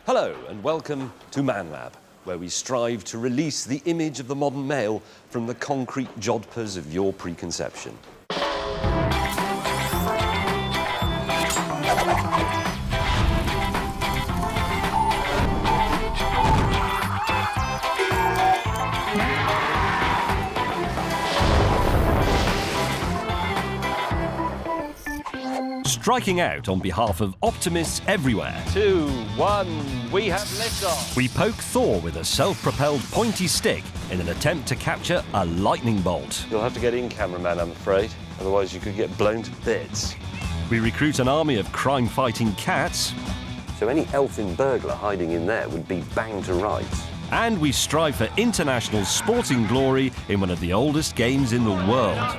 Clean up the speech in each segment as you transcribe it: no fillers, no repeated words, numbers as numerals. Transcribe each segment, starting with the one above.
Hello and welcome to ManLab, where we strive to release the image of the modern male from the concrete jodhpurs of your preconception. Striking out on behalf of optimists everywhere. 2, 1, we have liftoff. We poke Thor with a self-propelled pointy stick in an attempt to capture a lightning bolt. You'll have to get in, cameraman, I'm afraid. Otherwise you could get blown to bits. We recruit an army of crime-fighting cats. So any elfin burglar hiding in there would be banged to rights. And we strive for international sporting glory in one of the oldest games in the world.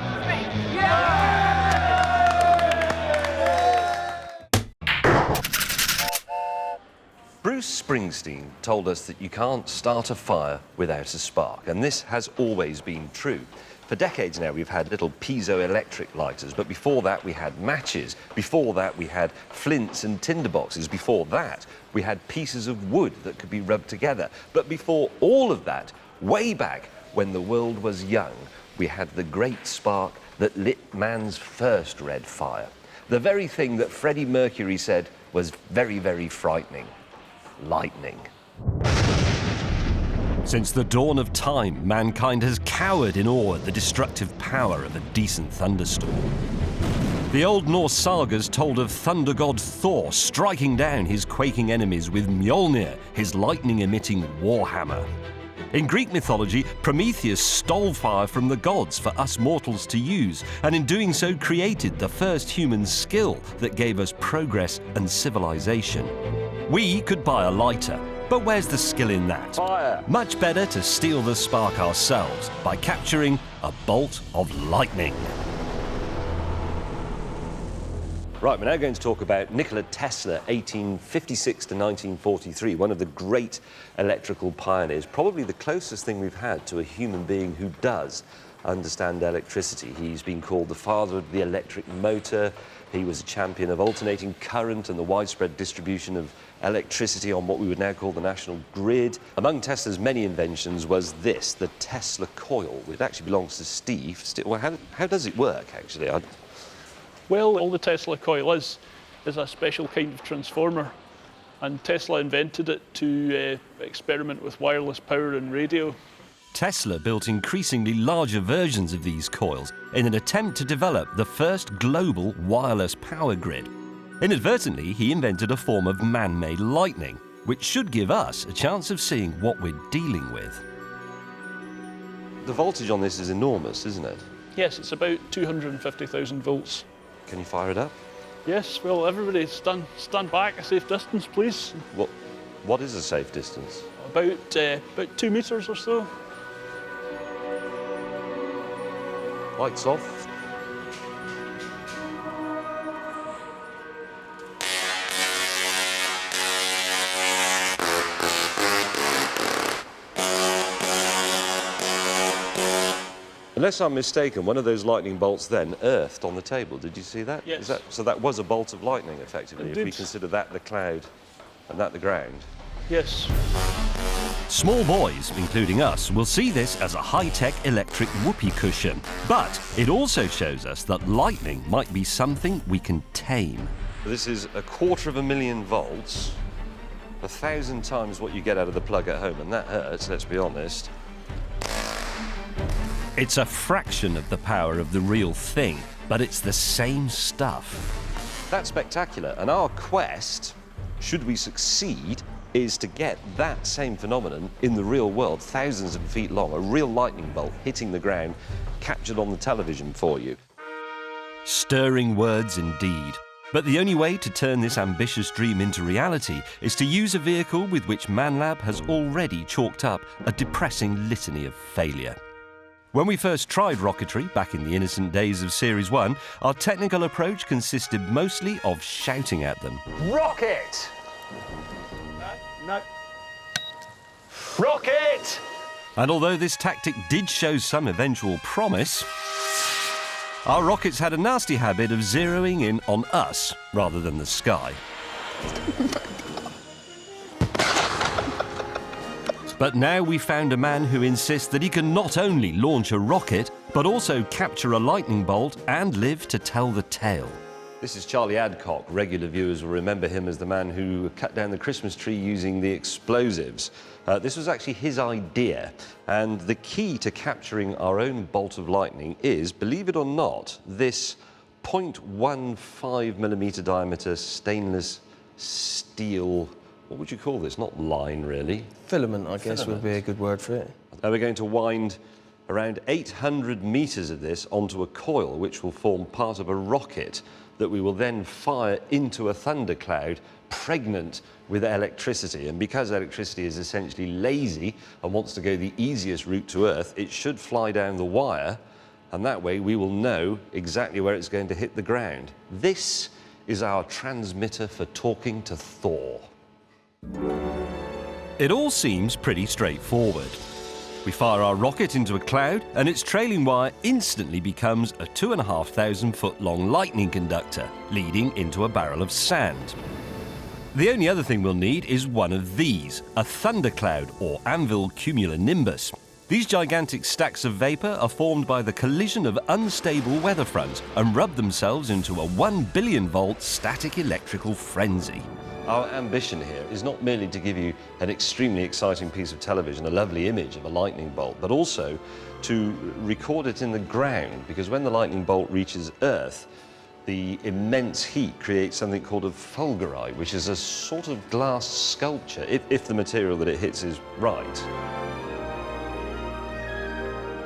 Bruce Springsteen told us that you can't start a fire without a spark, and this has always been true. For decades now, we've had little piezoelectric lighters, but before that, we had matches. Before that, we had flints and tinderboxes. Before that, we had pieces of wood that could be rubbed together. But before all of that, way back when the world was young, we had the great spark that lit man's first red fire. The very thing that Freddie Mercury said was very, very frightening. Lightning. Since the dawn of time, mankind has cowered in awe at the destructive power of a decent thunderstorm. The Old Norse sagas told of thunder god Thor striking down his quaking enemies with Mjolnir, his lightning-emitting warhammer. In Greek mythology, Prometheus stole fire from the gods for us mortals to use, and in doing so created the first human skill that gave us progress and civilization. We could buy a lighter, but where's the skill in that? Fire! Much better to steal the spark ourselves by capturing a bolt of lightning. Right, we're now going to talk about Nikola Tesla, 1856 to 1943, one of the great electrical pioneers, probably the closest thing we've had to a human being who does understand electricity. He's been called the father of the electric motor. He was a champion of alternating current and the widespread distribution of electricity on what we would now call the national grid. Among Tesla's many inventions was this, the Tesla coil. It actually belongs to Steve. Well, how does it work, actually? Well, all the Tesla coil is a special kind of transformer, and Tesla invented it to experiment with wireless power and radio. Tesla built increasingly larger versions of these coils in an attempt to develop the first global wireless power grid. Inadvertently, he invented a form of man-made lightning, which should give us a chance of seeing what we're dealing with. The voltage on this is enormous, isn't it? Yes, it's about 250,000 volts. Can you fire it up? Yes, well, everybody stand back a safe distance, please. What is a safe distance? About 2 meters or so. Lights off. Unless I'm mistaken, one of those lightning bolts then earthed on the table. Did you see that? Yes. So that was a bolt of lightning, effectively, Indeed. if we consider that the cloud and that the ground. Yes. Small boys, including us, will see this as a high-tech electric whoopee cushion. But it also shows us that lightning might be something we can tame. This is 250,000 volts, 1,000 times what you get out of the plug at home, and that hurts, let's be honest. It's a fraction of the power of the real thing, but it's the same stuff. That's spectacular, and our quest, should we succeed, is to get that same phenomenon in the real world, thousands of feet long, a real lightning bolt hitting the ground, captured on the television for you. Stirring words indeed. But the only way to turn this ambitious dream into reality is to use a vehicle with which ManLab has already chalked up a depressing litany of failure. When we first tried rocketry, back in the innocent days of Series 1, our technical approach consisted mostly of shouting at them. Rocket! No. Rocket! And although this tactic did show some eventual promise, our rockets had a nasty habit of zeroing in on us rather than the sky. But now we found a man who insists that he can not only launch a rocket, but also capture a lightning bolt and live to tell the tale. This is Charlie Adcock. Regular viewers will remember him as the man who cut down the Christmas tree using the explosives. This was actually his idea, and the key to capturing our own bolt of lightning is, believe it or not, this 0.15mm diameter stainless steel, what would you call this? Not line, really. Filament, I guess, would be a good word for it. Now we're going to wind around 800 meters of this onto a coil, which will form part of a rocket that we will then fire into a thundercloud pregnant with electricity. And because electricity is essentially lazy and wants to go the easiest route to Earth, it should fly down the wire, and that way we will know exactly where it's going to hit the ground. This is our transmitter for talking to Thor. It all seems pretty straightforward. We fire our rocket into a cloud, and its trailing wire instantly becomes a 2,500-foot long lightning conductor, leading into a barrel of sand. The only other thing we'll need is one of these, a thundercloud or anvil cumulonimbus. These gigantic stacks of vapour are formed by the collision of unstable weather fronts and rub themselves into a 1 billion-volt static electrical frenzy. Our ambition here is not merely to give you an extremely exciting piece of television, a lovely image of a lightning bolt, but also to record it in the ground, because when the lightning bolt reaches Earth, the immense heat creates something called a fulgurite, which is a sort of glass sculpture, if the material that it hits is right.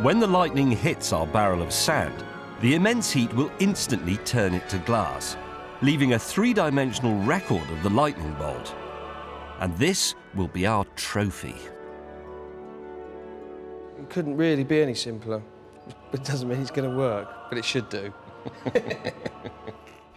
When the lightning hits our barrel of sand, the immense heat will instantly turn it to glass, leaving a three-dimensional record of the lightning bolt. And this will be our trophy. It couldn't really be any simpler. It doesn't mean it's going to work, but it should do.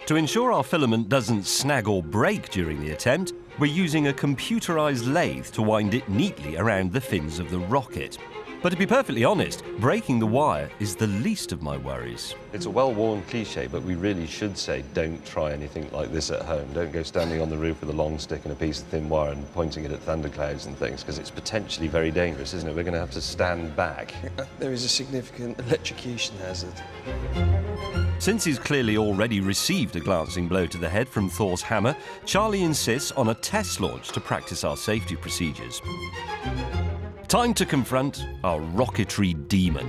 To ensure our filament doesn't snag or break during the attempt, we're using a computerized lathe to wind it neatly around the fins of the rocket. But to be perfectly honest, breaking the wire is the least of my worries. It's a well-worn cliche, but we really should say don't try anything like this at home. Don't go standing on the roof with a long stick and a piece of thin wire and pointing it at thunderclouds and things, because it's potentially very dangerous, isn't it? We're going to have to stand back. There is a significant electrocution hazard. Since he's clearly already received a glancing blow to the head from Thor's hammer, Charlie insists on a test launch to practice our safety procedures. Time to confront our rocketry demon.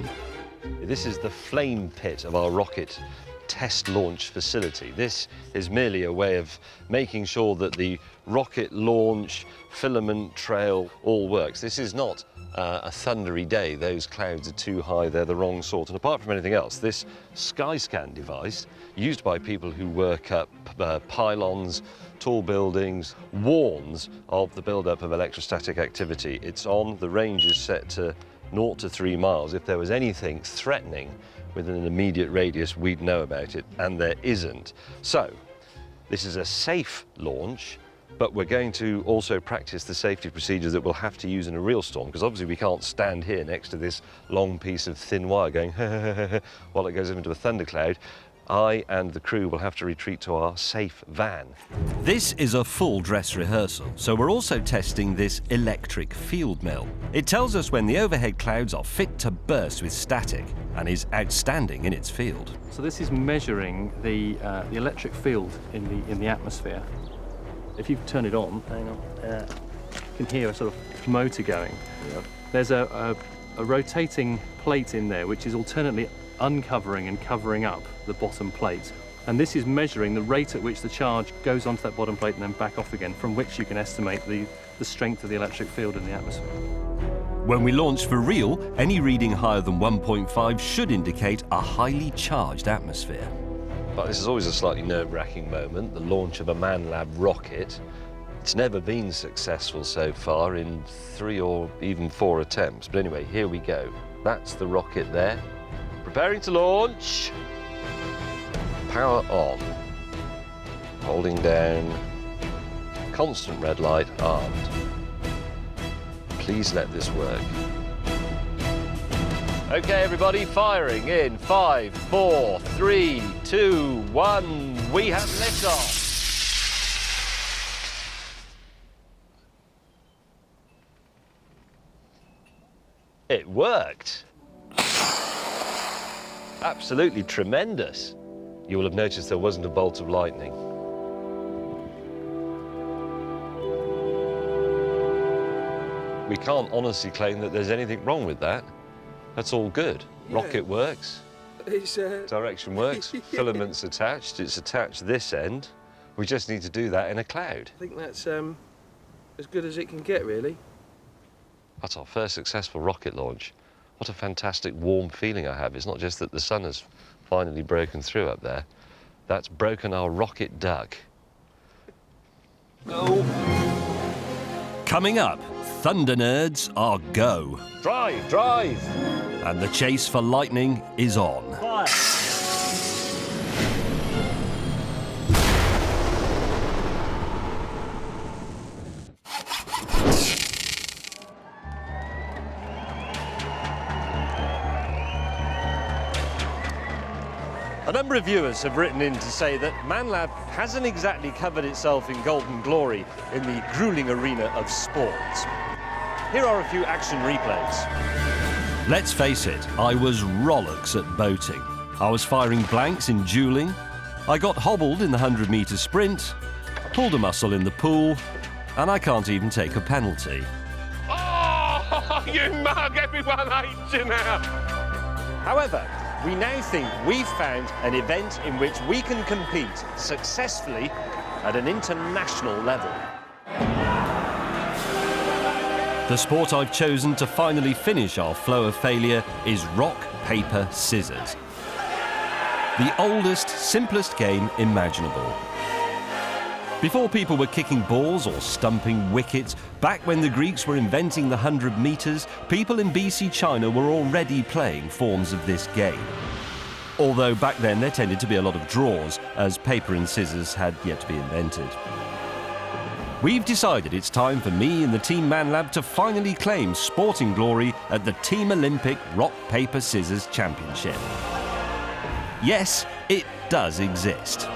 This is the flame pit of our rocket test launch facility. This is merely a way of making sure that the rocket launch, filament trail all works. This is not a thundery day. Those clouds are too high, they're the wrong sort. And apart from anything else, this SkyScan device, used by people who work up pylons, tall buildings, warns of the build-up of electrostatic activity. It's on, the range is set to 0 to 3 miles. If there was anything threatening within an immediate radius, we'd know about it, and there isn't. So, this is a safe launch, but we're going to also practice the safety procedures that we'll have to use in a real storm, because obviously we can't stand here next to this long piece of thin wire going while it goes into a thundercloud. I and the crew will have to retreat to our safe van. This is a full dress rehearsal, so we're also testing this electric field mill. It tells us when the overhead clouds are fit to burst with static and is outstanding in its field. So this is measuring the electric field in the atmosphere. If you turn it on, hang on, you can hear a sort of motor going. Yep. There's a rotating plate in there which is alternately uncovering and covering up the bottom plate. And this is measuring the rate at which the charge goes onto that bottom plate and then back off again, from which you can estimate the strength of the electric field in the atmosphere. When we launch for real, any reading higher than 1.5 should indicate a highly charged atmosphere. But this is always a slightly nerve-wracking moment, the launch of a ManLab rocket. It's never been successful so far in 3 or even 4 attempts. But anyway, here we go. That's the rocket there. Preparing to launch. Power on. Holding down. Constant red light, armed. Please let this work. Okay, everybody, firing in 5, 4, 3, 2, 1. We have liftoff. It worked. Absolutely tremendous. You will have noticed there wasn't a bolt of lightning. We can't honestly claim that there's anything wrong with that. That's all good. Yeah. Rocket works, It's, direction works, filament's attached, it's attached this end. We just need to do that in a cloud. I think that's as good as it can get, really. That's our first successful rocket launch. What a fantastic warm feeling I have. It's not just that the sun has finally broken through up there. That's broken our rocket duck. No. Coming up, Thunder Nerds are go. Drive, drive! And the chase for lightning is on. Fire! A number of viewers have written in to say that ManLab hasn't exactly covered itself in golden glory in the grueling arena of sports. Here are a few action replays. Let's face it, I was rollocks at boating. I was firing blanks in dueling. I got hobbled in the 100-metre sprint, pulled a muscle in the pool, and I can't even take a penalty. Oh, you mug! Everyone hates you now! However, we now think we've found an event in which we can compete successfully at an international level. The sport I've chosen to finally finish our flow of failure is rock, paper, scissors. The oldest, simplest game imaginable. Before people were kicking balls or stumping wickets, back when the Greeks were inventing the 100 metres, people in BC China were already playing forms of this game. Although back then there tended to be a lot of draws, as paper and scissors had yet to be invented. We've decided it's time for me and the Team ManLab to finally claim sporting glory at the Team Olympic Rock, Paper, Scissors Championship. Yes, it does exist.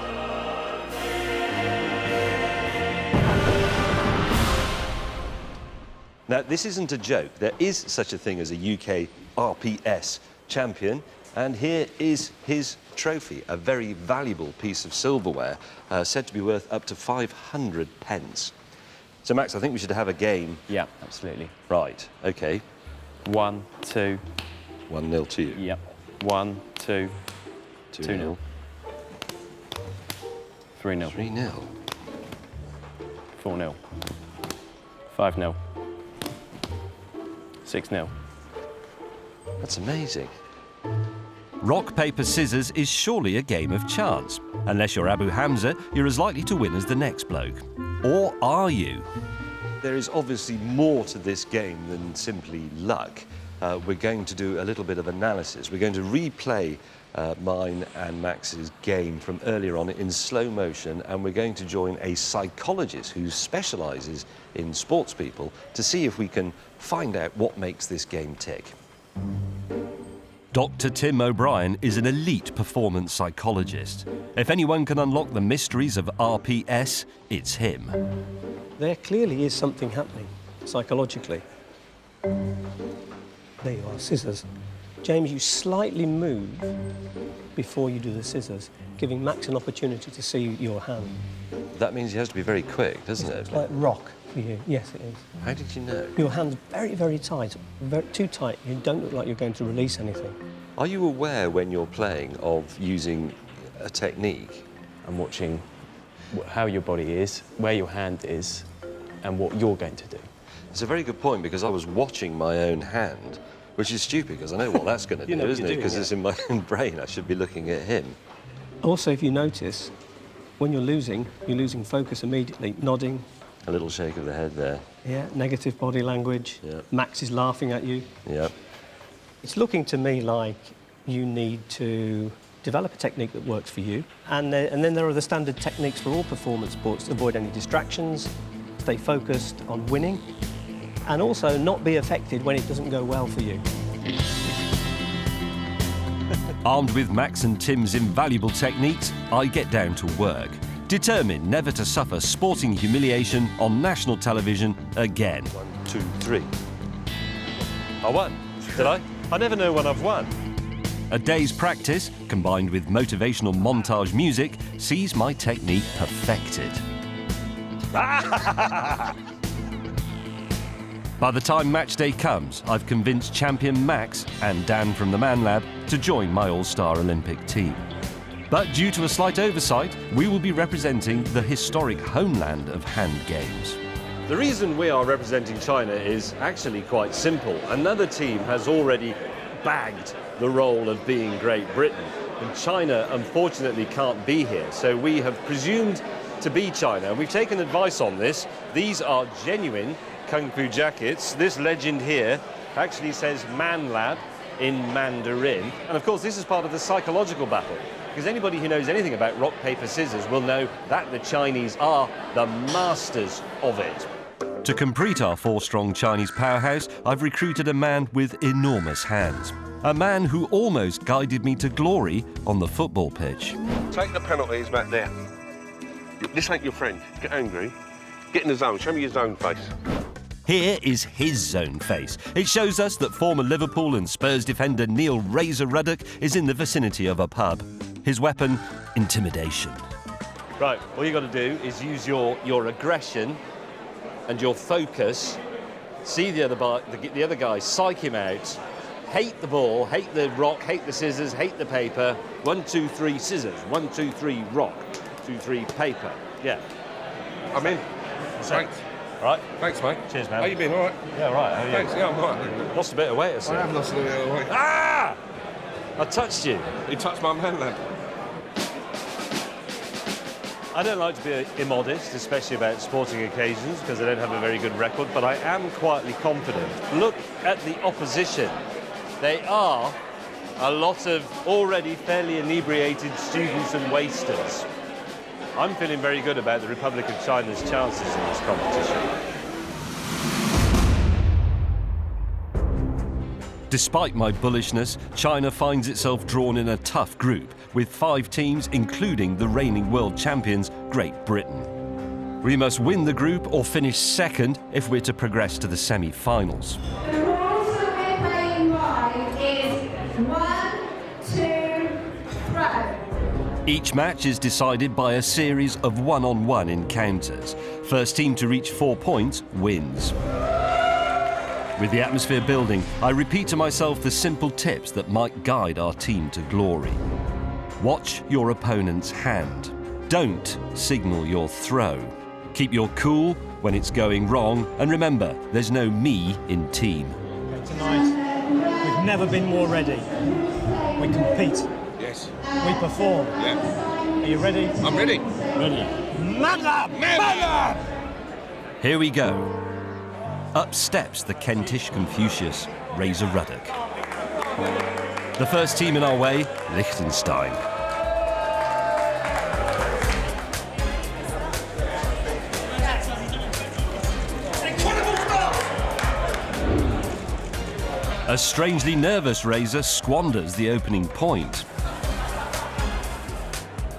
Now, this isn't a joke. There is such a thing as a UK RPS champion, and here is his trophy, a very valuable piece of silverware, said to be worth up to 500 pence. So, Max, I think we should have a game. Yeah, absolutely. Right, OK. 1, 2. 1-0 to you. Yep. 1, 2. 2-0. 3-0. 3-0. 4-0. 5-0. 6-0. That's amazing. Rock, paper, scissors is surely a game of chance. Unless you're Abu Hamza, you're as likely to win as the next bloke. Or are you? There is obviously more to this game than simply luck. We're going to do a little bit of analysis. We're going to replay mine and Max's game from earlier on in slow motion, and we're going to join a psychologist who specialises in sports people to see if we can find out what makes this game tick. Dr. Tim O'Brien is an elite performance psychologist. If anyone can unlock the mysteries of RPS, it's him. There clearly is something happening psychologically. There you are, scissors. James, you slightly move before you do the scissors, giving Max an opportunity to see your hand. That means he has to be very quick, doesn't it? It's like rock for you. Yes, it is. How did you know? Your hand's very, very tight. Too tight. You don't look like you're going to release anything. Are you aware when you're playing of using a technique? I'm watching how your body is, where your hand is, and what you're going to do. It's a very good point, because I was watching my own hand, which is stupid because I know what that's going to do, know what isn't you're it? doing, Because yeah. it's in my own brain. I should be looking at him. Also, if you notice, when you're losing focus immediately, nodding. A little shake of the head there. Yeah, negative body language. Yeah. Max is laughing at you. Yep. It's looking to me like you need to develop a technique that works for you. And then there are the standard techniques for all performance sports to avoid any distractions, stay focused on winning, and also not be affected when it doesn't go well for you. Armed with Max and Tim's invaluable techniques, I get down to work, determined never to suffer sporting humiliation on national television again. 1, 2, 3. I won. Did I? I never know when I've won. A day's practice, combined with motivational montage music, sees my technique perfected. By the time match day comes, I've convinced champion Max and Dan from the Man Lab to join my all-star Olympic team. But due to a slight oversight, we will be representing the historic homeland of hand games. The reason we are representing China is actually quite simple. Another team has already bagged the role of being Great Britain, and China unfortunately can't be here, so we have presumed to be China. We've taken advice on this. These are genuine Kung Fu jackets. This legend here actually says Man Lab in Mandarin, and of course this is part of the psychological battle, because anybody who knows anything about rock, paper, scissors will know that the Chinese are the masters of it. To complete our four-strong Chinese powerhouse, I've recruited a man with enormous hands. A man who almost guided me to glory on the football pitch. Take the penalties back there. This ain't your friend. Get angry. Get in the zone. Show me your zone face. Here is his zone face. It shows us that former Liverpool and Spurs defender Neil Razor Ruddock is in the vicinity of a pub. His weapon, intimidation. Right, all you got to do is use your aggression and your focus. See the other guy, psych him out. Hate the ball, hate the rock, hate the scissors, hate the paper. 1, 2, 3 scissors. 1, 2, 3 rock. 2, 3 paper. Yeah. I'm in. Thanks. All right. Thanks, mate. Cheers, man. How you been? All right? Yeah, all right. How are you? Thanks. Yeah, I'm all right. Lost a bit of weight, I see. I have lost a little bit of weight. Ah! I touched you. You touched my man, lad. I don't like to be immodest, especially about sporting occasions, because I don't have a very good record, but I am quietly confident. Look at the opposition. They are a lot of already fairly inebriated students and wasters. I'm feeling very good about the Republic of China's chances in this competition. Despite my bullishness, China finds itself drawn in a tough group with 5 teams, including the reigning world champions, Great Britain. We must win the group or finish second if we're to progress to the semi-finals. The rules that we're playing by is 1, 2, throw. Each match is decided by a series of one-on-one encounters. First team to reach 4 points wins. With the atmosphere building, I repeat to myself the simple tips that might guide our team to glory. Watch your opponent's hand. Don't signal your throw. Keep your cool when it's going wrong, and remember, there's no me in team. Tonight, we've never been more ready. We compete. Yes. We perform. Yeah. Are you ready? I'm ready. Ready. Man Lab! Man Lab! Here we go. Up steps the Kentish Confucius, Razor Ruddock. The first team in our way, Liechtenstein. A strangely nervous Razor squanders the opening point.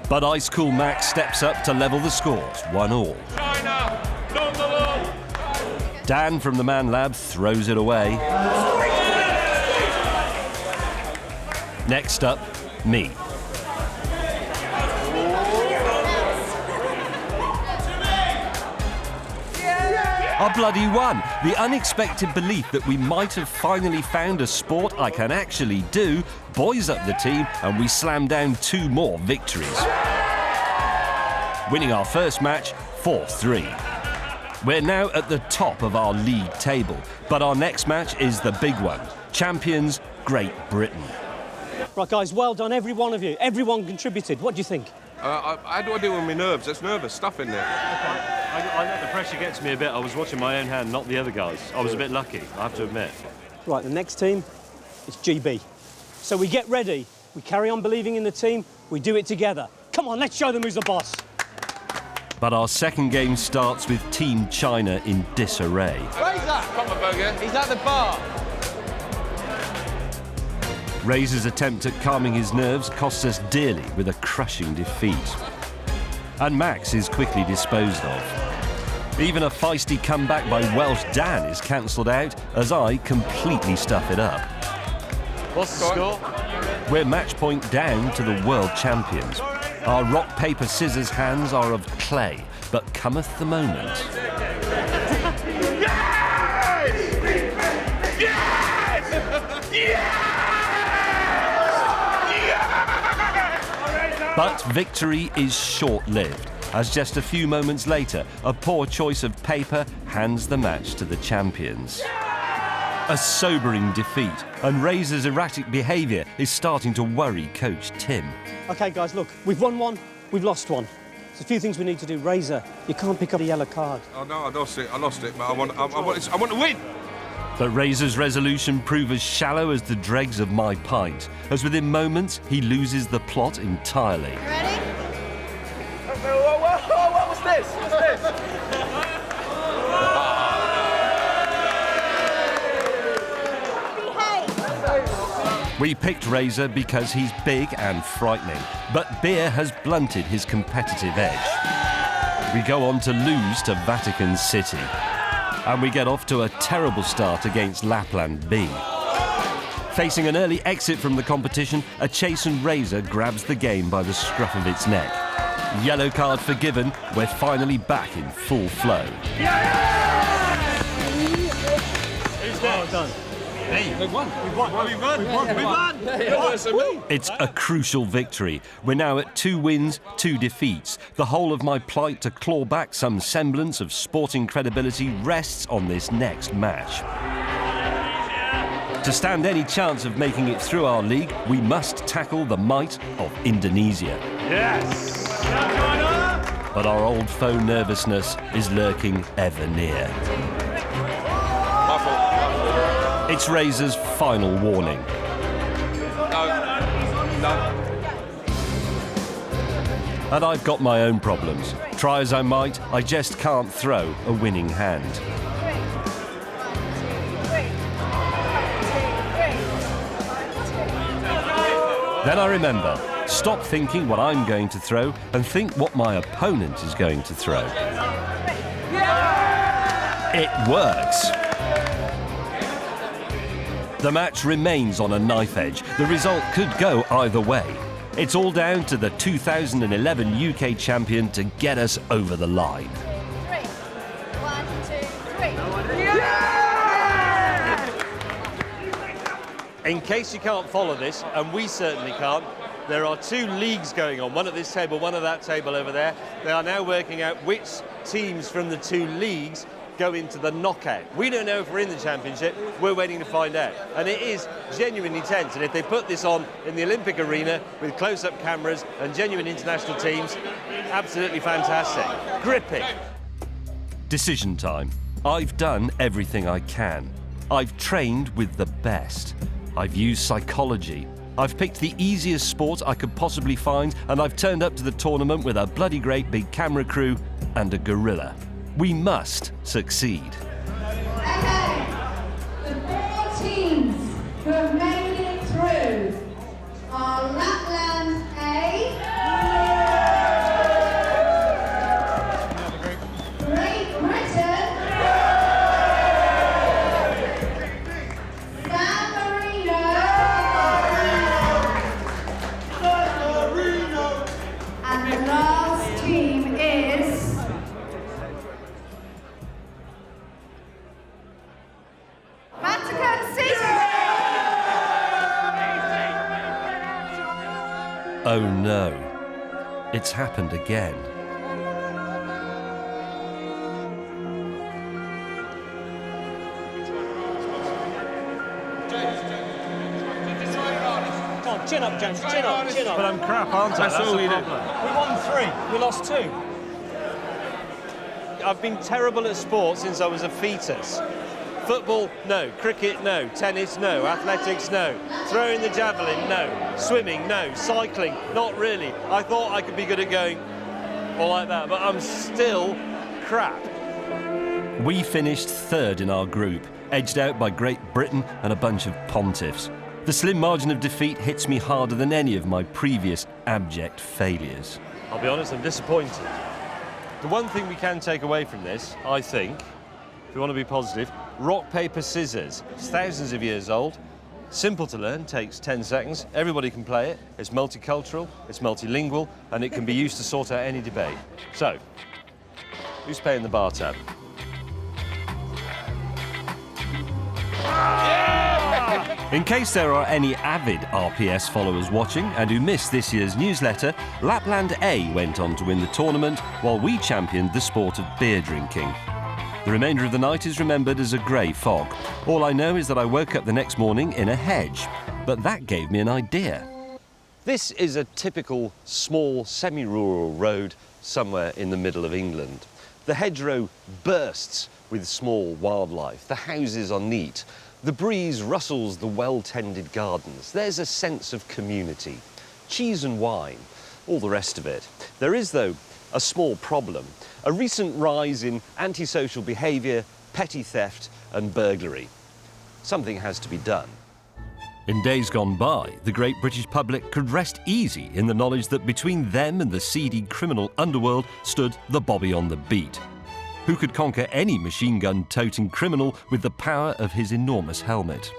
But Ice Cool Max steps up to level the scores, 1-1. China! Not the ball! Dan from the Man Lab throws it away. Next up, me. I bloody won! The unexpected belief that we might have finally found a sport I can actually do buoys up the team, and we slam down 2 more victories. Winning our first match, 4-3. We're now at the top of our league table, but our next match is the big one. Champions, Great Britain. Right, guys, well done, every one of you. Everyone contributed. What do you think? How do I deal with my nerves? There's nervous stuff in there. I let the pressure get to me a bit. I was watching my own hand, not the other guys. I was a bit lucky, I have to admit. Right, the next team, it's GB. So we get ready, we carry on believing in the team, we do it together. Come on, let's show them who's the boss. But our second game starts with Team China in disarray. Razor! Come on, Burger. He's at the bar. Razor's attempt at calming his nerves costs us dearly with a crushing defeat. And Max is quickly disposed of. Even a feisty comeback by Welsh Dan is cancelled out as I completely stuff it up. What's the score? We're match point down to the world champions. Our rock, paper, scissors hands are of clay, but cometh the moment. But victory is short-lived, as just a few moments later, a poor choice of paper hands the match to the champions. A sobering defeat, and Razor's erratic behaviour is starting to worry Coach Tim. OK, guys, look, we've won one, we've lost one. There's a few things we need to do. Razor, you can't pick up the yellow card. Oh, no, I lost it, but I want to win! But Razor's resolution proved as shallow as the dregs of my pint, as within moments he loses the plot entirely. Ready? What was this? What's this? We picked Razor because he's big and frightening, but beer has blunted his competitive edge. We go on to lose to Vatican City, and we get off to a terrible start against Lapland B. Facing an early exit from the competition, a chastened Razor grabs the game by the scruff of its neck. Yellow card forgiven, we're finally back in full flow. Who's well done. Hey, we've won. It's a crucial victory. We're now at 2 wins, 2 defeats. The whole of my plight to claw back some semblance of sporting credibility rests on this next match. To stand any chance of making it through our league, we must tackle the might of Indonesia. Yes! But our old foe nervousness is lurking ever near. It's Razor's final warning. No. And I've got my own problems. Try as I might, I just can't throw a winning hand. Then I remember, stop thinking what I'm going to throw and think what my opponent is going to throw. It works. The match remains on a knife edge. The result could go either way. It's all down to the 2011 UK champion to get us over the line. 3. 1, 2, 3. In case you can't follow this, and we certainly can't, there are 2 leagues going on, one at this table, one at that table over there. They are now working out which teams from the 2 leagues go into the knockout. We don't know if we're in the championship, we're waiting to find out. And it is genuinely tense, and if they put this on in the Olympic arena with close-up cameras and genuine international teams, absolutely fantastic. Gripping. Decision time. I've done everything I can. I've trained with the best. I've used psychology. I've picked the easiest sport I could possibly find, and I've turned up to the tournament with a bloody great big camera crew and a gorilla. We must succeed. Okay, the 4 teams who have made it through are Lapland A, Great Britain, San Marino, and the last team is Vatican City! Oh no, it's happened again. Come on, chin up, James. Chin up, chin up. But I'm crap, aren't I? That's all we do. We won 3. We lost 2. I've been terrible at sport since I was a fetus. Football, no. Cricket, no. Tennis, no. Athletics, no. Throwing the javelin, no. Swimming, no. Cycling, not really. I thought I could be good at going all like that, but I'm still crap. We finished 3rd in our group, edged out by Great Britain and a bunch of pontiffs. The slim margin of defeat hits me harder than any of my previous abject failures. I'll be honest, I'm disappointed. The one thing we can take away from this, I think, if we want to be positive, rock, paper, scissors. It's thousands of years old, simple to learn, takes 10 seconds. Everybody can play it. It's multicultural, it's multilingual, and it can be used to sort out any debate. So, who's paying the bar tab? In case there are any avid RPS followers watching and who missed this year's newsletter, Lapland A went on to win the tournament while we championed the sport of beer drinking. The remainder of the night is remembered as a grey fog. All I know is that I woke up the next morning in a hedge, but that gave me an idea. This is a typical small semi-rural road somewhere in the middle of England. The hedgerow bursts with small wildlife. The houses are neat. The breeze rustles the well-tended gardens. There's a sense of community. Cheese and wine, all the rest of it. There is, though, a small problem. A recent rise in antisocial behaviour, petty theft and burglary. Something has to be done. In days gone by, the great British public could rest easy in the knowledge that between them and the seedy criminal underworld stood the Bobby on the beat, who could conquer any machine gun-toting criminal with the power of his enormous helmet.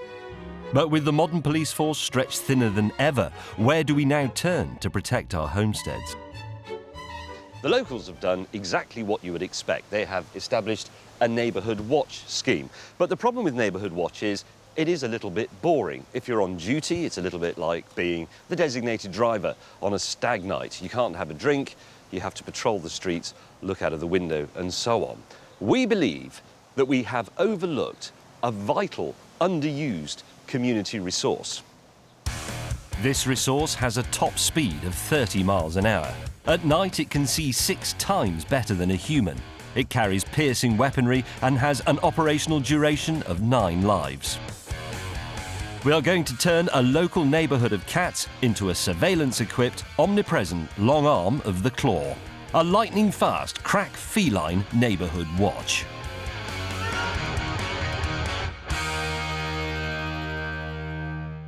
But with the modern police force stretched thinner than ever, where do we now turn to protect our homesteads? The locals have done exactly what you would expect. They have established a neighbourhood watch scheme. But the problem with neighbourhood watch is it is a little bit boring. If you're on duty, it's a little bit like being the designated driver on a stag night. You can't have a drink, you have to patrol the streets, look out of the window and so on. We believe that we have overlooked a vital, underused community resource. This resource has a top speed of 30 miles an hour. At night it can see 6 times better than a human. It carries piercing weaponry and has an operational duration of 9 lives. We are going to turn a local neighbourhood of cats into a surveillance-equipped, omnipresent long arm of the claw. A lightning-fast, crack feline neighbourhood watch.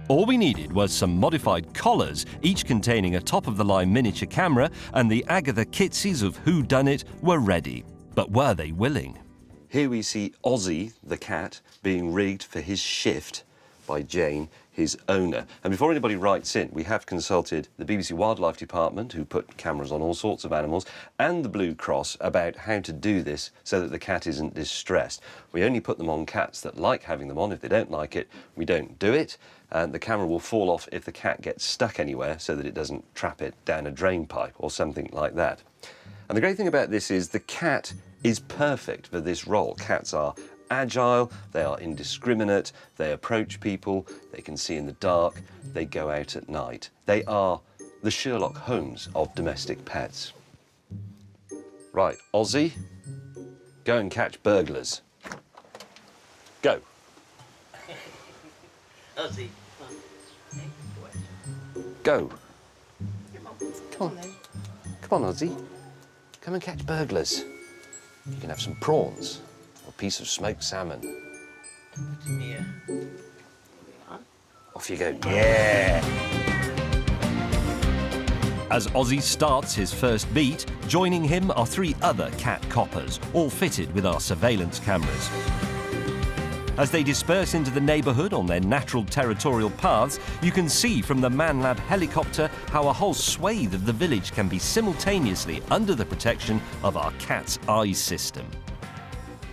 All we needed was some modified collars, each containing a top-of-the-line miniature camera, and the Agatha Kitsies of Who Done It were ready. But were they willing? Here we see Ozzy, the cat, being rigged for his shift by Jane, his owner. And before anybody writes in, we have consulted the BBC Wildlife Department, who put cameras on all sorts of animals, and the Blue Cross about how to do this so that the cat isn't distressed. We only put them on cats that like having them on. If they don't like it, we don't do it. And the camera will fall off if the cat gets stuck anywhere so that it doesn't trap it down a drain pipe or something like that. And the great thing about this is the cat is perfect for this role. Cats are agile, they are indiscriminate, they approach people, they can see in the dark, they go out at night. They are the Sherlock Holmes of domestic pets. Right, Ozzy, go and catch burglars. Go. Ozzy. Go. Come on. Come on, Ozzy. Come and catch burglars. You can have some prawns or a piece of smoked salmon. Yeah. Off you go. Yeah! As Ozzy starts his first beat, joining him are 3 other cat coppers, all fitted with our surveillance cameras. As they disperse into the neighbourhood on their natural territorial paths, you can see from the ManLab helicopter how a whole swathe of the village can be simultaneously under the protection of our cat's eye system.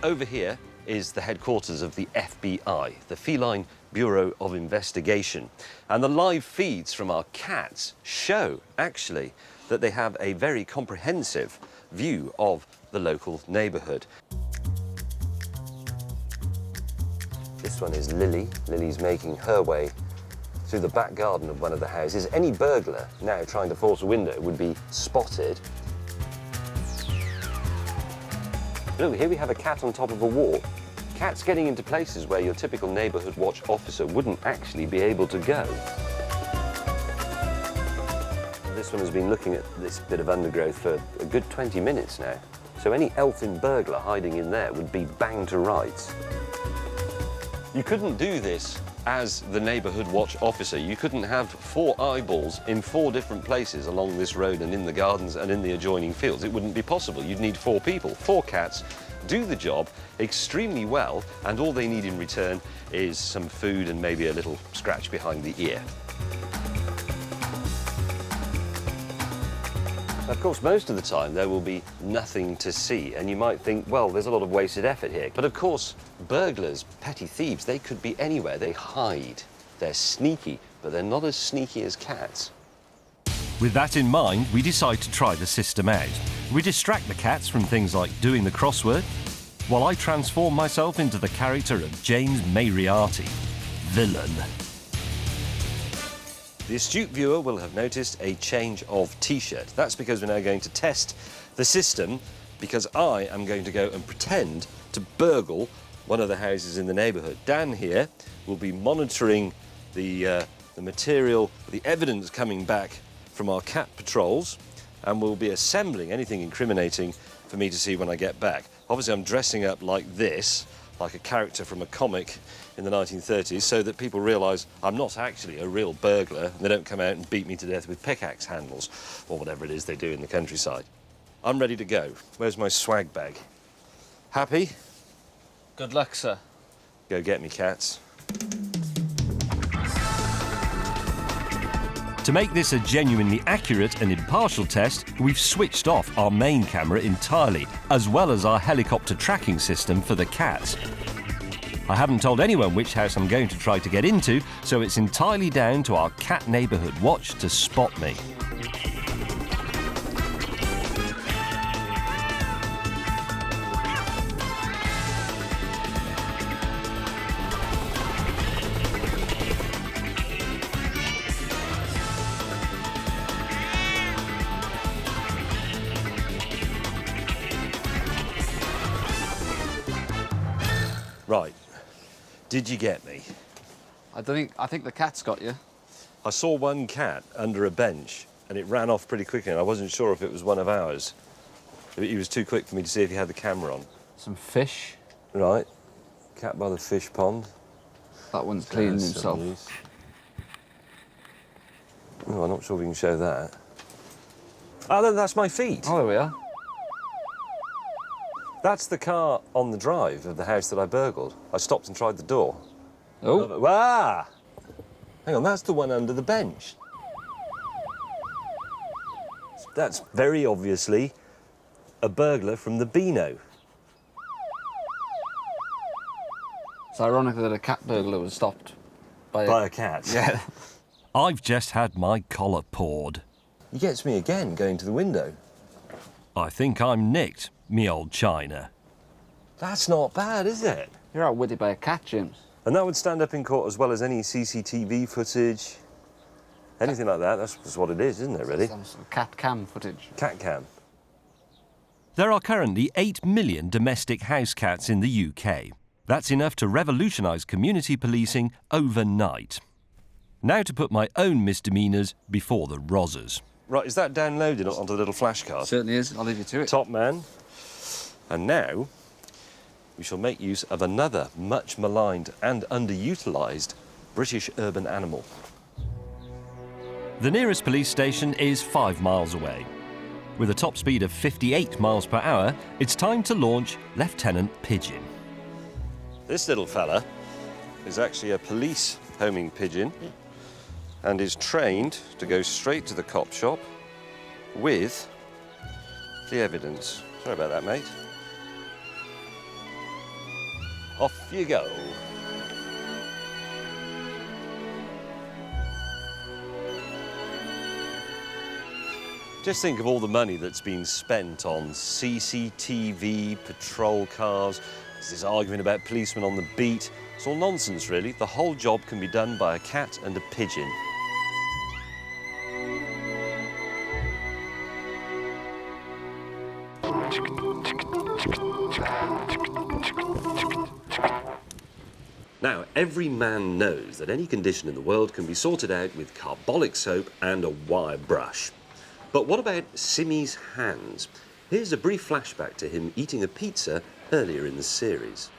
Over here is the headquarters of the FBI, the Feline Bureau of Investigation. And the live feeds from our cats show, actually, that they have a very comprehensive view of the local neighbourhood. This one is Lily. Lily's making her way through the back garden of one of the houses. Any burglar now trying to force a window would be spotted. Look, here we have a cat on top of a wall. Cats getting into places where your typical neighbourhood watch officer wouldn't actually be able to go. This one has been looking at this bit of undergrowth for a good 20 minutes now. So any elfin burglar hiding in there would be banged to rights. You couldn't do this as the neighbourhood watch officer, you couldn't have 4 eyeballs in 4 different places along this road and in the gardens and in the adjoining fields. It wouldn't be possible. You'd need 4 people. 4 cats do the job extremely well, and all they need in return is some food and maybe a little scratch behind the ear. Of course, most of the time there will be nothing to see, and you might think, well, there's a lot of wasted effort here. But of course, burglars, petty thieves, they could be anywhere. They hide. They're sneaky, but they're not as sneaky as cats. With that in mind, we decide to try the system out. We distract the cats from things like doing the crossword, while I transform myself into the character of James Moriarty, villain. The astute viewer will have noticed a change of T-shirt. That's because we're now going to test the system, because I am going to go and pretend to burgle one of the houses in the neighbourhood. Dan here will be monitoring the material, the evidence coming back from our cat patrols, and we'll be assembling anything incriminating for me to see when I get back. Obviously, I'm dressing up like this, like a character from a comic in the 1930s, so that people realise I'm not actually a real burglar and they don't come out and beat me to death with pickaxe handles or whatever it is they do in the countryside. I'm ready to go. Where's my swag bag? Happy? Good luck, sir. Go get me, cats. To make this a genuinely accurate and impartial test, we've switched off our main camera entirely, as well as our helicopter tracking system for the cats. I haven't told anyone which house I'm going to try to get into, so it's entirely down to our cat neighbourhood watch to spot me. Right. Did you get me? I think the cat's got you. I saw one cat under a bench and it ran off pretty quickly, and I wasn't sure if it was one of ours. He was too quick for me to see if he had the camera on. Some fish. Right. Cat by the fish pond. That one's cleaning himself. Oh, I'm not sure we can show that. Oh, that's my feet. Oh, there we are. That's the car on the drive of the house that I burgled. I stopped and tried the door. Oh. Ah! Hang on, that's the one under the bench. That's very obviously a burglar from the Beano. It's ironic that a cat burglar was stopped by a cat. Yeah. I've just had my collar poured. He gets me again going to the window. I think I'm nicked, me old China. That's not bad, is it? You're outwitted by a cat, James. And that would stand up in court as well as any CCTV footage, anything like that. That's just what it is, isn't it, really? Some sort of cat cam footage. Cat cam. There are currently 8 million domestic house cats in the UK. That's enough to revolutionise community policing overnight. Now to put my own misdemeanours before the rozzers. Right, is that downloaded onto the little flashcard? Certainly is. I'll leave you to it. Top man. And now we shall make use of another much maligned and underutilised British urban animal. The nearest police station is 5 miles away. With a top speed of 58 miles per hour, it's time to launch Lieutenant Pigeon. This little fella is actually a police homing pigeon and is trained to go straight to the cop shop with the evidence. Sorry about that, mate. Off you go. Just think of all the money that's been spent on CCTV, patrol cars. There's this argument about policemen on the beat. It's all nonsense, really. The whole job can be done by a cat and a pigeon. Now, every man knows that any condition in the world can be sorted out with carbolic soap and a wire brush. But what about Simmy's hands? Here's a brief flashback to him eating a pizza earlier in the series.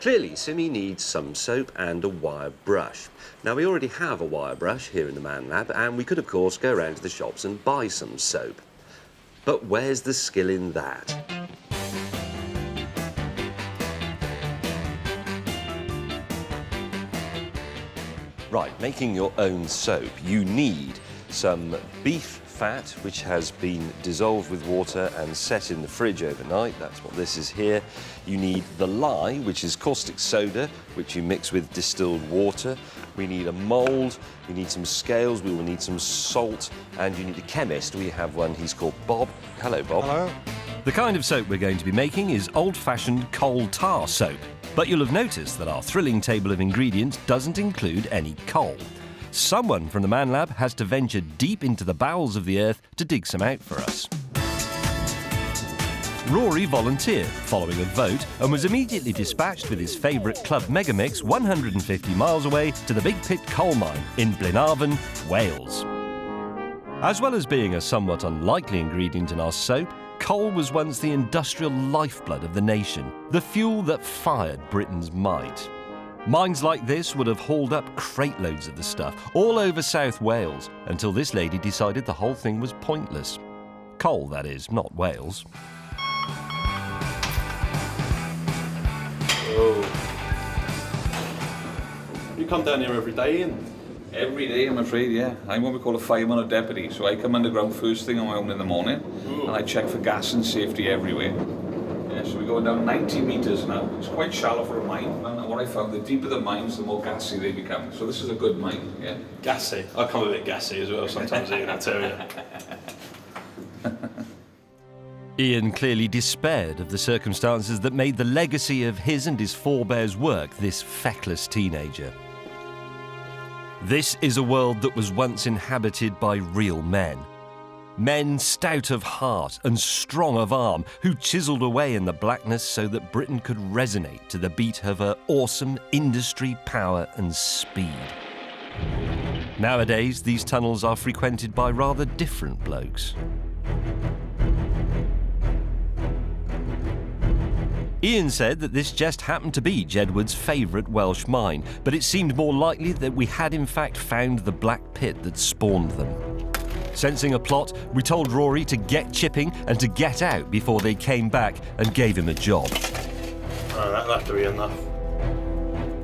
Clearly, Simi needs some soap and a wire brush. Now, we already have a wire brush here in the Man Lab, and we could, of course, go around to the shops and buy some soap. But where's the skill in that? Right, making your own soap, you need some beef fat, which has been dissolved with water and set in the fridge overnight. That's what this is here. You need the lye, which is caustic soda, which you mix with distilled water. We need a mould, we need some scales, we will need some salt, and you need a chemist. We have one, he's called Bob. Hello, Bob. Hello. The kind of soap we're going to be making is old-fashioned coal tar soap. But you'll have noticed that our thrilling table of ingredients doesn't include any coal. Someone from the Man Lab has to venture deep into the bowels of the earth to dig some out for us. Rory volunteered following a vote and was immediately dispatched with his favourite Club Megamix 150 miles away to the Big Pit coal mine in Blenarvan, Wales. As well as being a somewhat unlikely ingredient in our soap, coal was once the industrial lifeblood of the nation, the fuel that fired Britain's might. Mines like this would have hauled up crate loads of the stuff all over South Wales until this lady decided the whole thing was pointless. Coal, that is, not Wales. Oh. You come down here every day, Ian? Every day, I'm afraid, yeah. I'm what we call a fireman or deputy, so I come underground first thing on my own in the morning, and I check for gas and safety everywhere. Yeah, so we're going down 90 metres now. It's quite shallow for a mine, and what I found, the deeper the mines, the more gassy they become. So this is a good mine, yeah. Gassy? I come a bit gassy as well sometimes, Ian, I tell you. Ian clearly despaired of the circumstances that made the legacy of his and his forebears' work this feckless teenager. This is a world that was once inhabited by real men. Men stout of heart and strong of arm, who chiselled away in the blackness so that Britain could resonate to the beat of her awesome industry, power and speed. Nowadays, these tunnels are frequented by rather different blokes. Ian said that this just happened to be Jedward's favourite Welsh mine, but it seemed more likely that we had in fact found the black pit that spawned them. Sensing a plot, we told Rory to get chipping and to get out before they came back and gave him a job. Oh, that'll have to be enough.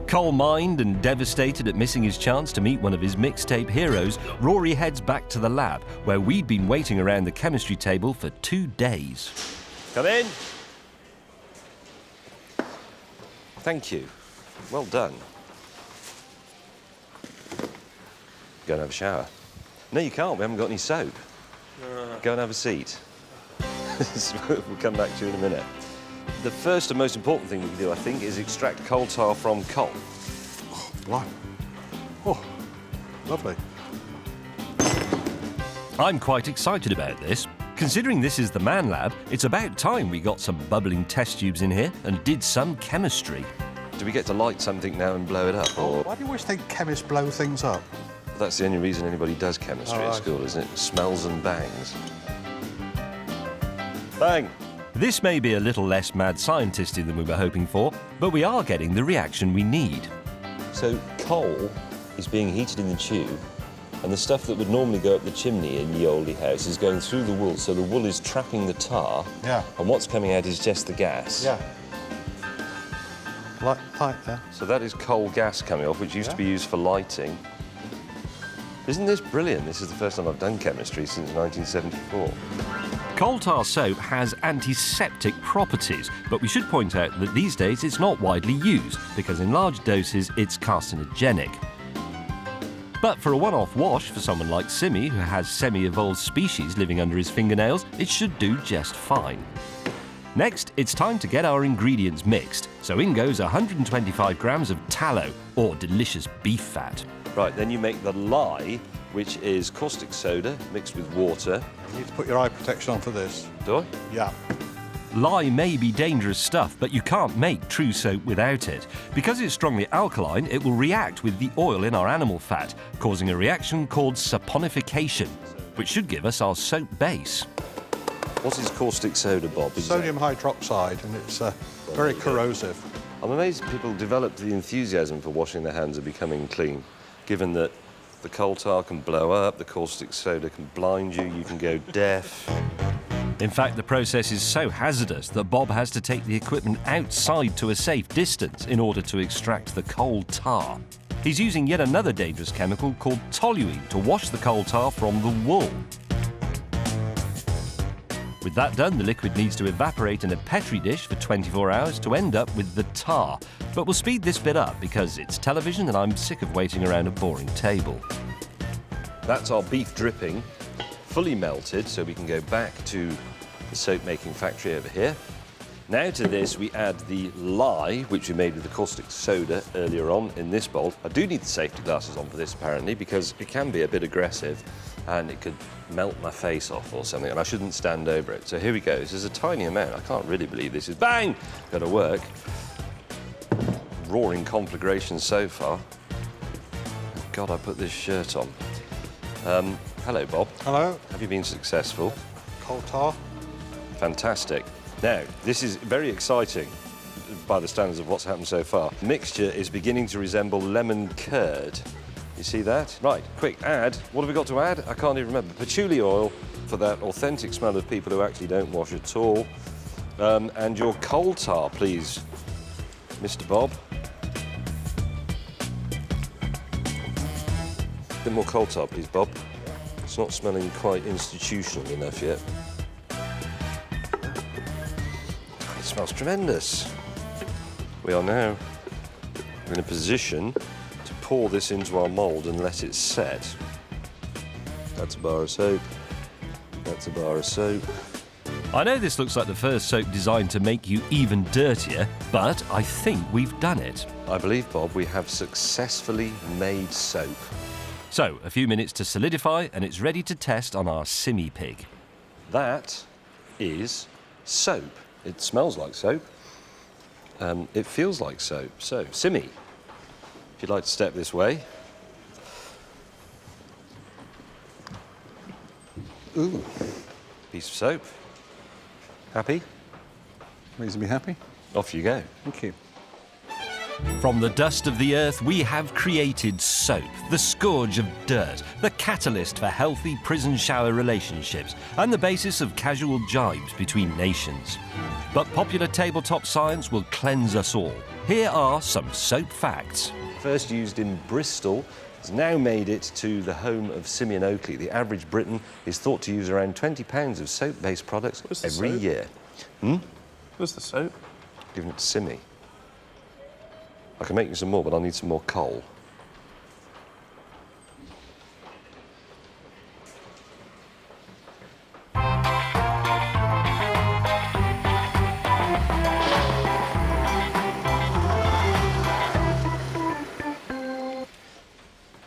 Coal-mined and devastated at missing his chance to meet one of his mixtape heroes, Rory heads back to the lab, where we'd been waiting around the chemistry table for 2 days. Come in. Thank you. Well done. Go and have a shower. No, you can't. We haven't got any soap. Go and have a seat. We'll come back to you in a minute. The first and most important thing we can do, I think, is extract coal tar from coal. Oh, blimey. Oh, lovely. I'm quite excited about this. Considering this is the Man Lab, it's about time we got some bubbling test tubes in here and did some chemistry. Do we get to light something now and blow it up? Or... Why do you always think chemists blow things up? That's the only reason anybody does chemistry at school, isn't it? Smells and bangs. Bang! This may be a little less mad scientisty than we were hoping for, but we are getting the reaction we need. So coal is being heated in the tube, and the stuff that would normally go up the chimney in the oldie house is going through the wool, so the wool is trapping the tar. Yeah. And what's coming out is just the gas. Yeah. Light there. So that is coal gas coming off, which used to be used for lighting. Isn't this brilliant? This is the first time I've done chemistry since 1974. Coal tar soap has antiseptic properties, but we should point out that these days it's not widely used because in large doses it's carcinogenic. But for a one-off wash for someone like Simi, who has semi-evolved species living under his fingernails, it should do just fine. Next, it's time to get our ingredients mixed. So in goes 125 grams of tallow, or delicious beef fat. Right, then you make the lye, which is caustic soda mixed with water. You need to put your eye protection on for this. Do I? Yeah. Lye may be dangerous stuff, but you can't make true soap without it. Because it's strongly alkaline, it will react with the oil in our animal fat, causing a reaction called saponification, which should give us our soap base. What is caustic soda, Bob? Sodium hydroxide, and it's very corrosive. I'm amazed people developed the enthusiasm for washing their hands and becoming clean, given that the coal tar can blow up, the caustic soda can blind you, you can go deaf. In fact, the process is so hazardous that Bob has to take the equipment outside to a safe distance in order to extract the coal tar. He's using yet another dangerous chemical called toluene to wash the coal tar from the wool. With that done, the liquid needs to evaporate in a Petri dish for 24 hours to end up with the tar. But we'll speed this bit up because it's television and I'm sick of waiting around a boring table. That's our beef dripping, fully melted, so we can go back to the soap-making factory over here. Now to this, we add the lye, which we made with the caustic soda earlier on in this bowl. I do need the safety glasses on for this, apparently, because it can be a bit aggressive and it could melt my face off or something, and I shouldn't stand over it. So here we go. This is a tiny amount. I can't really believe this is, bang, going to work. Roaring conflagration so far. God, I put this shirt on. Hello, Bob. Hello. Have you been successful? Coal tar. Fantastic. Now, this is very exciting by the standards of what's happened so far. The mixture is beginning to resemble lemon curd. You see that? Right, quick, add. What have we got to add? I can't even remember. Patchouli oil for that authentic smell of people who actually don't wash at all. And your coal tar, please, Mr. Bob. A bit more coal tar, please, Bob. It's not smelling quite institutional enough yet. It smells tremendous. We are now in a position to pour this into our mould and let it set. That's a bar of soap. That's a bar of soap. I know this looks like the first soap designed to make you even dirtier, but I think we've done it. I believe, Bob, we have successfully made soap. So, a few minutes to solidify, and it's ready to test on our Simmy pig. That is soap. It smells like soap. It feels like soap. So, Simmy, if you'd like to step this way. Ooh, piece of soap. Happy? Reasonably happy. Off you go. Thank you. From the dust of the earth, we have created soap, the scourge of dirt, the catalyst for healthy prison shower relationships, and the basis of casual jibes between nations. But popular tabletop science will cleanse us all. Here are some soap facts. First used in Bristol, it's now made it to the home of Simeon Oakley. The average Briton is thought to use around 20 pounds of soap-based products every year. Where's the soap? Giving it to Simmy. I can make you some more, but I'll need some more coal.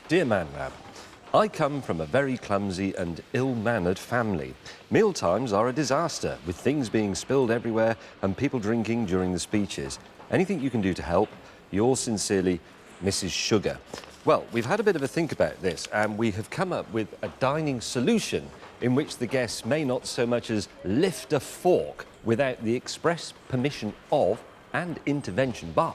Dear Man Lab, I come from a very clumsy and ill-mannered family. Mealtimes are a disaster, with things being spilled everywhere and people drinking during the speeches. Anything you can do to help? Yours sincerely, Mrs. Sugar. Well, we've had a bit of a think about this, and we have come up with a dining solution in which the guests may not so much as lift a fork without the express permission of and intervention by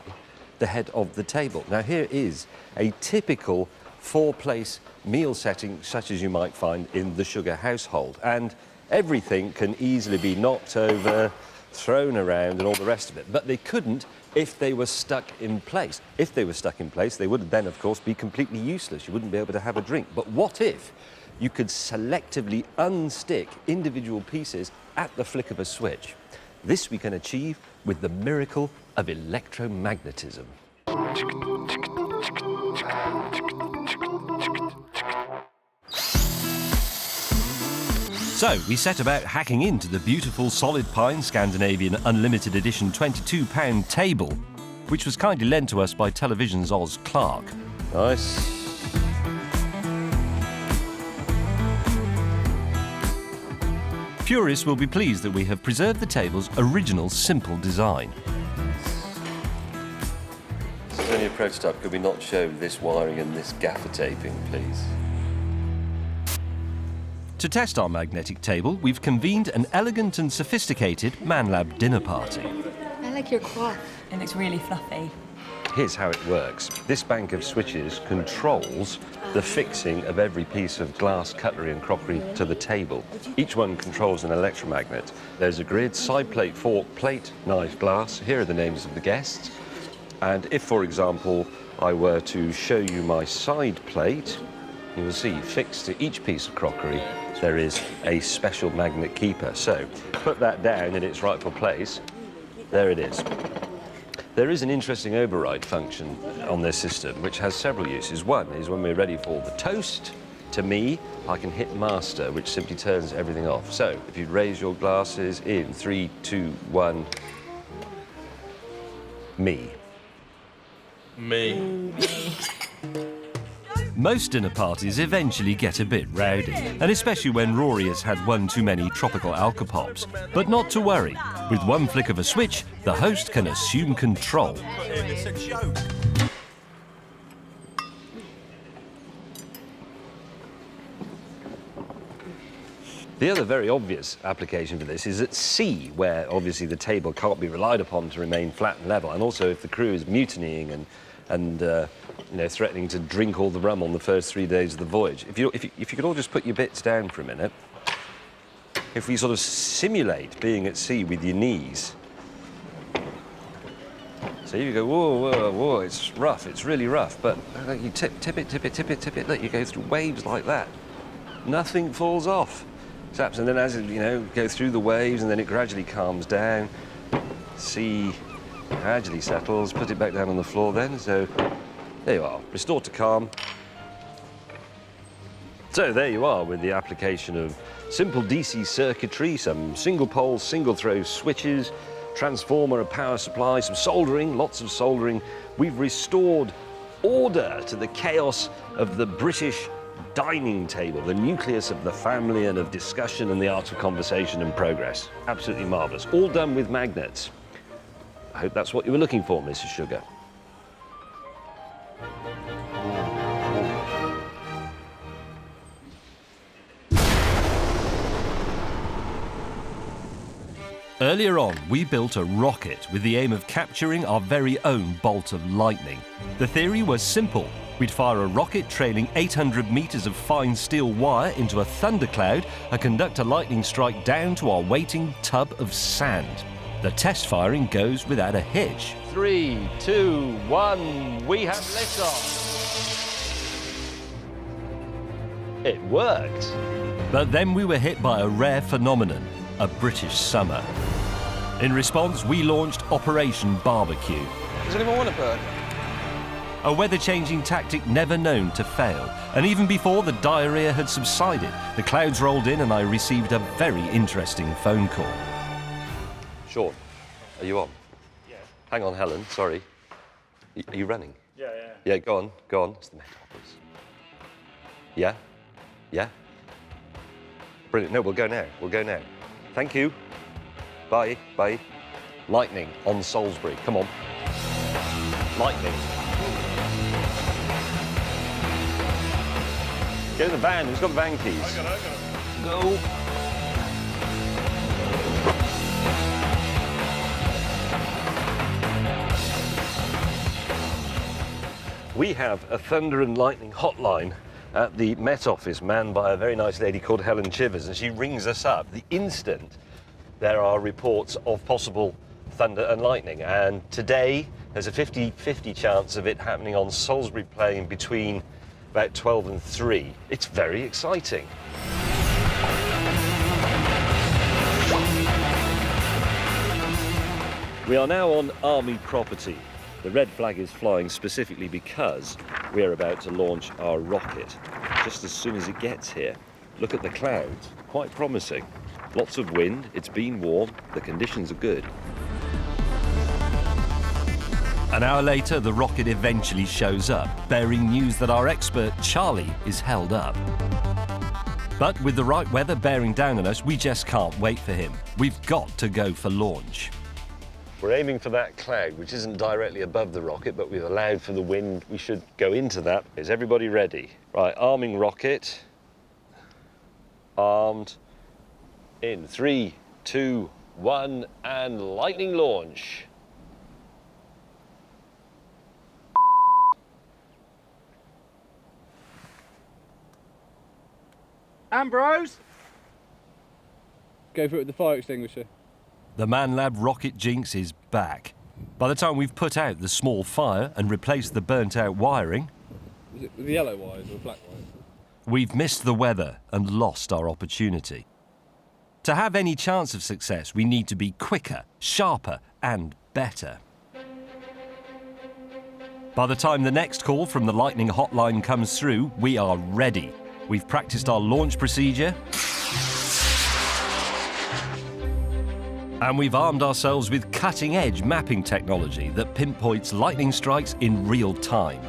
the head of the table. Now, here is a typical four-place meal setting such as you might find in the Sugar household, and everything can easily be knocked over, thrown around and all the rest of it, but they couldn't if they were stuck in place. If they were stuck in place, they would then, of course, be completely useless. You wouldn't be able to have a drink. But what if you could selectively unstick individual pieces at the flick of a switch? This we can achieve with the miracle of electromagnetism. So, we set about hacking into the beautiful Solid Pine Scandinavian Unlimited Edition £22 table, which was kindly lent to us by Television's Oz Clark. Nice. Purists will be pleased that we have preserved the table's original simple design. This is only a prototype. Could we not show this wiring and this gaffer taping, please? To test our magnetic table, we've convened an elegant and sophisticated Man Lab dinner party. I like your coif. It looks really fluffy. Here's how it works. This bank of switches controls the fixing of every piece of glass, cutlery and crockery to the table. Each one controls an electromagnet. There's a grid: side plate, fork, plate, knife, glass. Here are the names of the guests. And if, for example, I were to show you my side plate, you will see fixed to each piece of crockery there is a special magnet keeper. So put that down in its rightful place. There it is. There is an interesting override function on this system which has several uses. One is when we're ready for the toast, to me, I can hit master, which simply turns everything off. So if you raise your glasses in 3, 2, 1, me. Me. Most dinner parties eventually get a bit rowdy, and especially when Rory has had one too many tropical alcopops. But not to worry. With one flick of a switch, the host can assume control. It's a joke. The other very obvious application for this is at sea, where obviously the table can't be relied upon to remain flat and level, and also if the crew is mutinying and you know, threatening to drink all the rum on the first 3 days of the voyage. If you could all just put your bits down for a minute. If we sort of simulate being at sea with your knees. So you go, whoa, whoa, whoa, it's rough, it's really rough, but you tip it, let you go through waves like that. Nothing falls off. And then as it, you know, go through the waves and then it gradually calms down. Sea gradually settles, put it back down on the floor then. So there you are, restored to calm. So there you are with the application of simple DC circuitry, some single pole, single throw switches, transformer, a power supply, some soldering, lots of soldering. We've restored order to the chaos of the British dining table, the nucleus of the family and of discussion and the art of conversation and progress. Absolutely marvellous. All done with magnets. I hope that's what you were looking for, Mrs. Sugar. Earlier on, we built a rocket with the aim of capturing our very own bolt of lightning. The theory was simple. We'd fire a rocket trailing 800 metres of fine steel wire into a thundercloud and conduct a lightning strike down to our waiting tub of sand. The test firing goes without a hitch. 3, 2, 1, we have liftoff. It worked. But then we were hit by a rare phenomenon, a British summer. In response, we launched Operation Barbecue. Does anyone want a burger? A weather-changing tactic never known to fail. And even before the diarrhea had subsided, the clouds rolled in and I received a very interesting phone call. Sean, are you on? Yeah. Hang on, Helen, sorry. Are you running? Yeah. Yeah, go on, go on. It's the Met Office. Yeah? Yeah? Brilliant. No, we'll go now. Thank you. Bye, bye. Lightning on Salisbury, come on. Lightning. Go to the van, who's got the van keys? I got it. Go. We have a thunder and lightning hotline at the Met Office, manned by a very nice lady called Helen Chivers, and she rings us up the instant there are reports of possible thunder and lightning. And today, there's a 50-50 chance of it happening on Salisbury Plain between about 12 and 3. It's very exciting. We are now on Army property. The red flag is flying specifically because we're about to launch our rocket. Just as soon as it gets here, look at the clouds, quite promising. Lots of wind, it's been warm, the conditions are good. An hour later, the rocket eventually shows up, bearing news that our expert Charlie is held up. But with the right weather bearing down on us, we just can't wait for him. We've got to go for launch. We're aiming for that cloud, which isn't directly above the rocket, but we've allowed for the wind. We should go into that. Is everybody ready? Right, arming rocket. Armed. In 3, 2, 1, and lightning launch. Ambrose? Go for it with the fire extinguisher. The ManLab rocket jinx is back. By the time we've put out the small fire and replaced the burnt-out wiring, Is it with the yellow wires or black wires? we've missed the weather and lost our opportunity. To have any chance of success, we need to be quicker, sharper, and better. By the time the next call from the Lightning hotline comes through, we are ready. We've practiced our launch procedure, and we've armed ourselves with cutting-edge mapping technology that pinpoints lightning strikes in real time.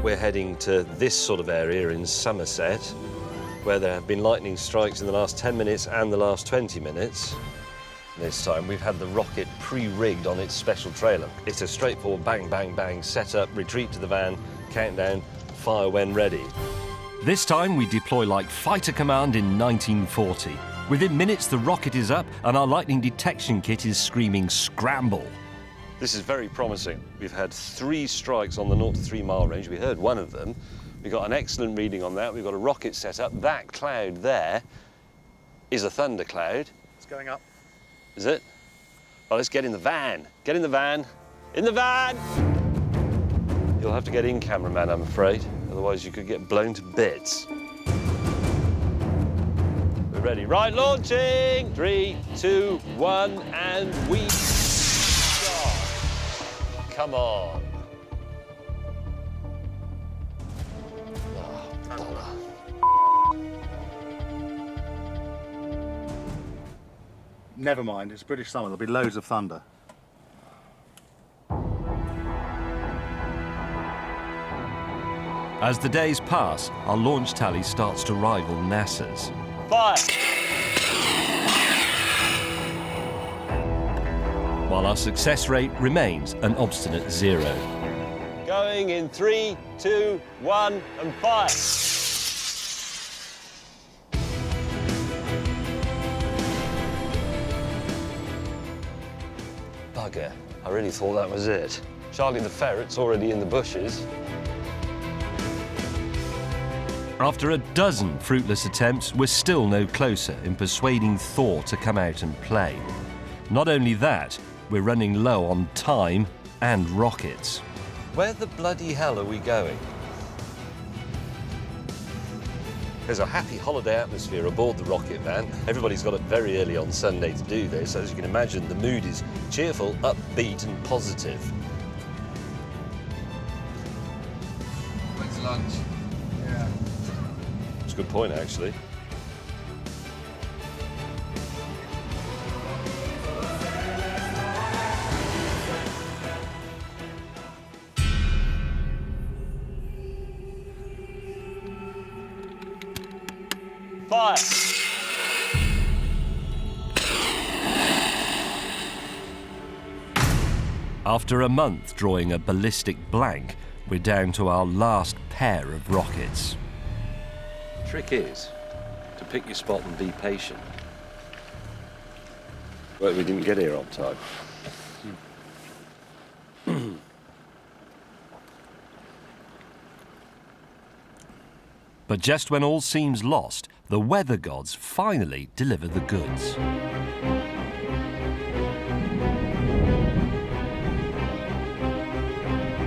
We're heading to this sort of area in Somerset, where there have been lightning strikes in the last 10 minutes and the last 20 minutes. This time we've had the rocket pre-rigged on its special trailer. It's a straightforward bang, bang, bang, set up, retreat to the van, countdown, fire when ready. This time we deploy like Fighter Command in 1940. Within minutes the rocket is up and our lightning detection kit is screaming scramble. This is very promising. We've had 3 strikes on the 0 to 3 mile range. We heard one of them. We got an excellent reading on that. We've got a rocket set up. That cloud there is a thunder cloud. It's going up. Is it? Well, let's get in the van. Get in the van. In the van! You'll have to get in, cameraman, I'm afraid. Otherwise you could get blown to bits. We're ready. Right, launching! 3, 2, 1, and we start. Come on. Never mind, it's British summer, there'll be loads of thunder. As the days pass, our launch tally starts to rival NASA's. Fire! While our success rate remains an obstinate 0. Going in 3, 2, 1, and fire! Bugger, I really thought that was it. Charlie the ferret's already in the bushes. After a dozen fruitless attempts, we're still no closer in persuading Thor to come out and play. Not only that, we're running low on time and rockets. Where the bloody hell are we going? There's a happy holiday atmosphere aboard the rocket van. Everybody's got up very early on Sunday to do this. As you can imagine, the mood is cheerful, upbeat and positive. When's lunch? Yeah. That's a good point, actually. Fire! After a month drawing a ballistic blank, we're down to our last pair of rockets. The trick is to pick your spot and be patient. Well, we didn't get here on time. But just when all seems lost, the weather gods finally deliver the goods.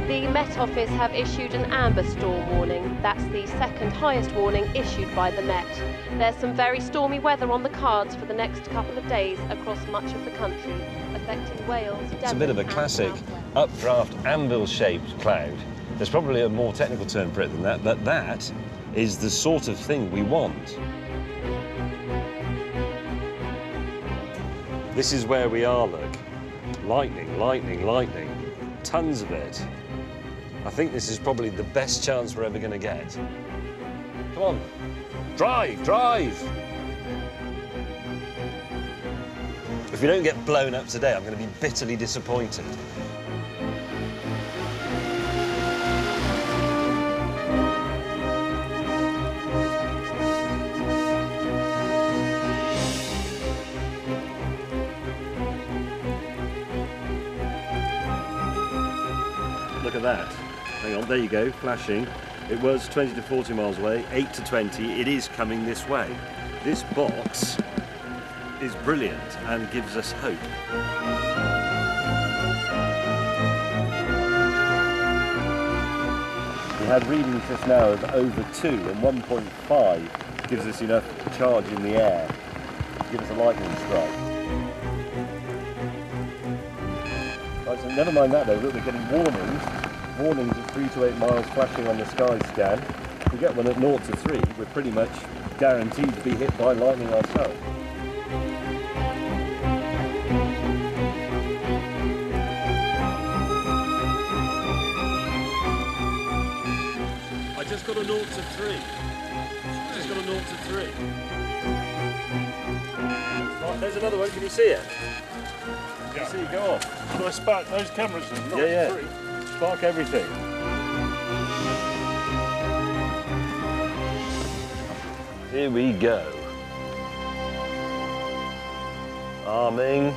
The Met Office have issued an amber storm warning. That's the second highest warning issued by the Met. There's some very stormy weather on the cards for the next couple of days across much of the country, affecting Wales, Devon. It's a bit of a classic updraft anvil-shaped cloud. There's probably a more technical term for it than that, but that is the sort of thing we want. This is where we are, look. Lightning, lightning, lightning. Tons of it. I think this is probably the best chance we're ever going to get. Come on. Drive, drive! If we don't get blown up today, I'm going to be bitterly disappointed. Look at that. Hang on, there you go, flashing. It was 20 to 40 miles away, 8 to 20. It is coming this way. This box is brilliant and gives us hope. We had readings just now of over 2, and 1.5 gives us enough charge in the air to give us a lightning strike. Right, so never mind that though, look, we're getting warnings at 3 to 8 miles flashing on the sky scan. If we get one at 0 to 3, we're pretty much guaranteed to be hit by lightning ourselves. I just got a 0 to 3. Just got a 0 to 3. Oh, there's another one, can you see it? Yeah. See it go off. So I spark those cameras in. Yeah. Spark everything. Here we go. Arming.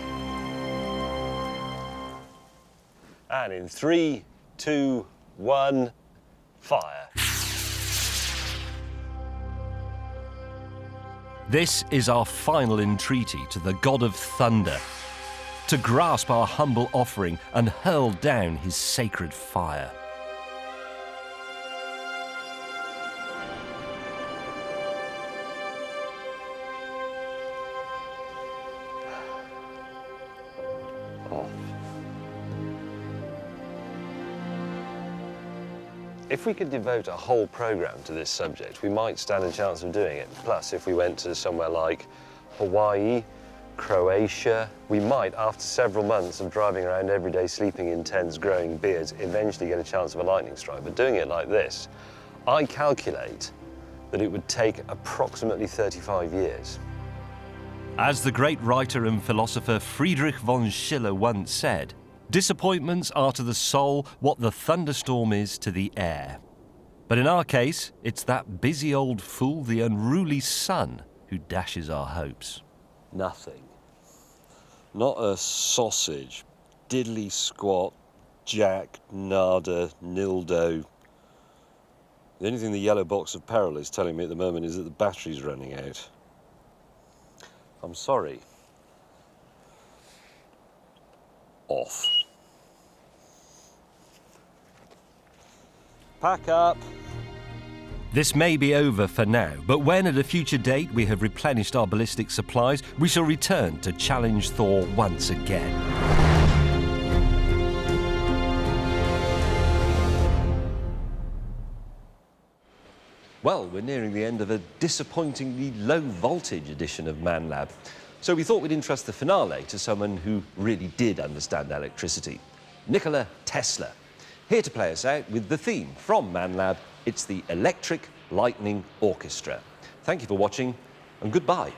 And in 3, 2, 1, fire. This is our final entreaty to the god of thunder, to grasp our humble offering and hurl down his sacred fire. If we could devote a whole programme to this subject, we might stand a chance of doing it. Plus, if we went to somewhere like Hawaii, Croatia, we might, after several months of driving around every day, sleeping in tents, growing beards, eventually get a chance of a lightning strike. But doing it like this, I calculate that it would take approximately 35 years. As the great writer and philosopher Friedrich von Schiller once said, disappointments are to the soul what the thunderstorm is to the air. But in our case, it's that busy old fool, the unruly sun, who dashes our hopes. Nothing. Not a sausage, diddly squat, jack, nada, nildo. The only thing the yellow box of peril is telling me at the moment is that the battery's running out. I'm sorry. Off. Pack up. This may be over for now, but when at a future date we have replenished our ballistic supplies, we shall return to challenge Thor once again. Well, we're nearing the end of a disappointingly low voltage edition of Man Lab. So we thought we'd entrust the finale to someone who really did understand electricity, Nikola Tesla. Here to play us out with the theme from Man Lab, it's the Electric Lightning Orchestra. Thank you for watching, and goodbye.